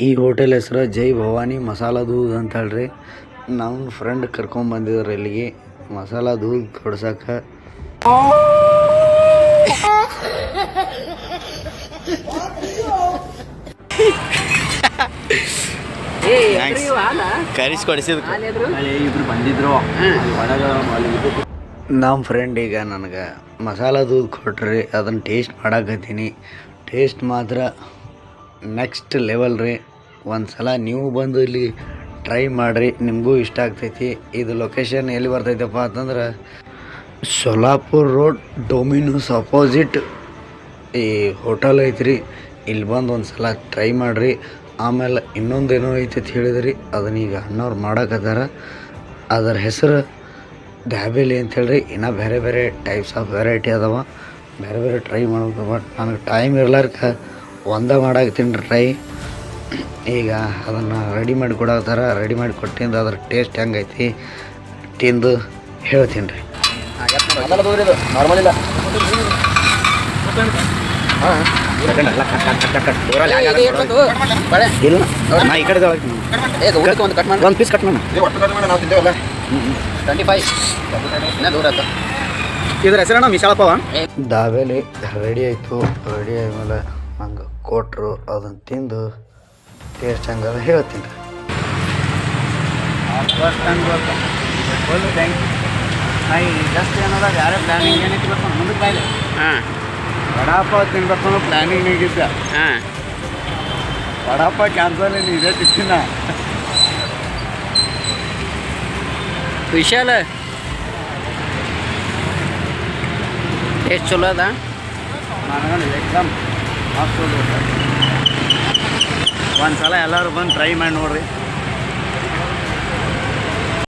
ಈ ಹೋಟೆಲ್ ಹೆಸರು ಜೈ ಭವಾನಿ ಮಸಾಲ ದೂದ್ ಅಂತ ಹೇಳ್ರಿ. ನಮ್ಮ ಫ್ರೆಂಡ್ ಕರ್ಕೊಂಬಂದಿದ್ರು ಇಲ್ಲಿಗೆ ಮಸಾಲ ದೂದ್ ಕೊಡ್ಸಕ್ಕೆ. ಇಬ್ರು ಬಂದಿದ್ರು. ನಮ್ಮ ಫ್ರೆಂಡ್ ಈಗ ನನಗೆ ಮಸಾಲ ದೂದ್ ಕೊಟ್ರಿ, ಅದನ್ನು ಟೇಸ್ಟ್ ಮಾಡಾಕತ್ತೀನಿ. ಟೇಸ್ಟ್ ಮಾತ್ರ ನೆಕ್ಸ್ಟ್ ಲೆವೆಲ್ ರೀ. ಒಂದು ಸಲ ನೀವು ಬಂದು ಇಲ್ಲಿ ಟ್ರೈ ಮಾಡಿರಿ, ನಿಮಗೂ ಇಷ್ಟ ಆಗ್ತೈತಿ. ಇದು ಲೊಕೇಶನ್ ಎಲ್ಲಿ ಬರ್ತೈತಪ್ಪ ಅಂತಂದ್ರೆ ಸೋಲಾಪುರ್ ರೋಡ್ ಡೊಮಿನೋಸ್ ಅಪೋಸಿಟ್ ಈ ಹೋಟೆಲ್ ಐತ್ರಿ. ಇಲ್ಲಿ ಬಂದು ಒಂದು ಸಲ ಟ್ರೈ ಮಾಡಿರಿ. ಆಮೇಲೆ ಇನ್ನೊಂದೇನೋ ಐತಿ ಅಂತ ಹೇಳಿದ್ರಿ, ಅದನ್ನ ಈಗ ಅಣ್ಣವ್ರು ಮಾಡಾಕತ್ತಾರ. ಅದರ ಹೆಸರು ದಾಬೇಲಿ ಅಂತ ಹೇಳ್ರಿ. ಇನ್ನೂ ಬೇರೆ ಬೇರೆ ಟೈಪ್ಸ್ ಆಫ್ ವೆರೈಟಿ ಅದಾವ, ಬೇರೆ ಬೇರೆ ಟ್ರೈ ಮಾಡ್ಬೇಕು. ಬಟ್ ನನಗೆ ಟೈಮ್ ಇರ್ಲಾರ್ಕ ಒಂದೇ ಮಾಡಾಕತ್ತೀನಿ ಟ್ರೈ. ಈಗ ಅದನ್ನು ರೆಡಿ ಮಾಡಿ ಕೊಡತ್ತಾರ. ರೆಡಿ ಮಾಡಿ ಕೊಟ್ಟಿಂದ ಅದ್ರ ಟೇಸ್ಟ್ ಹೆಂಗೈತಿ ತಿಂದು ಹೇಳ್ತೀನಿ ರೀ. ನಾರ್ಮಲ್ ಇಲ್ಲ. ಇಲ್ಲ ನಾ ಈ ಕಡೆ ಒಂದು ಪೀಸ್ ಕಟ್ ಮಾಡಿ ಇದ್ರ ಹೆಸರಣ್ಣ ಮಿಸಾಳಪ್ಪವ. ದಾಬೇಲಿ ರೆಡಿ ಆಯಿತು. ರೆಡಿ ಆದಮೇಲೆ ನಂಗೆ ಕೊಟ್ಟರು. ಅದನ್ನು ತಿಂದು ಟೇಸ್ಟ್ ಹೆಂಗದ ಹೇಳ್ತೀನಿ ರೀ. Full thank you. ಜಸ್ಟ್ ಏನದ ಯಾರೇ ಪ್ಲ್ಯಾನಿಂಗ್ ಏನೈತಿ ಬರ್ತಾನೆ ಮುಂದಕ್ಕೆ ಬಾಯ್ಲೆ. ವಡಾಪಾವ್ ತಿನ್ಬೇಕು ಅನ್ನೋ ಪ್ಲ್ಯಾನಿಂಗ್ ನೀಗಿದ್ದ. ವಡಾಪಾವ್ ಕ್ಯಾನ್ಸಲ್ ಏನು ಇದೇ ತಿನ್ನ ವಿಶಾಲ ಟೇಸ್ಟ್ ಚಲೋ ಅದ. ನನಗೆ ಎಕ್ಸಾಮ್ ಹಾಕ್ಸೋದು. ಒಂದು ಸಲ ಎಲ್ಲರೂ ಬಂದು ಟ್ರೈ ಮಾಡಿ ನೋಡ್ರಿ.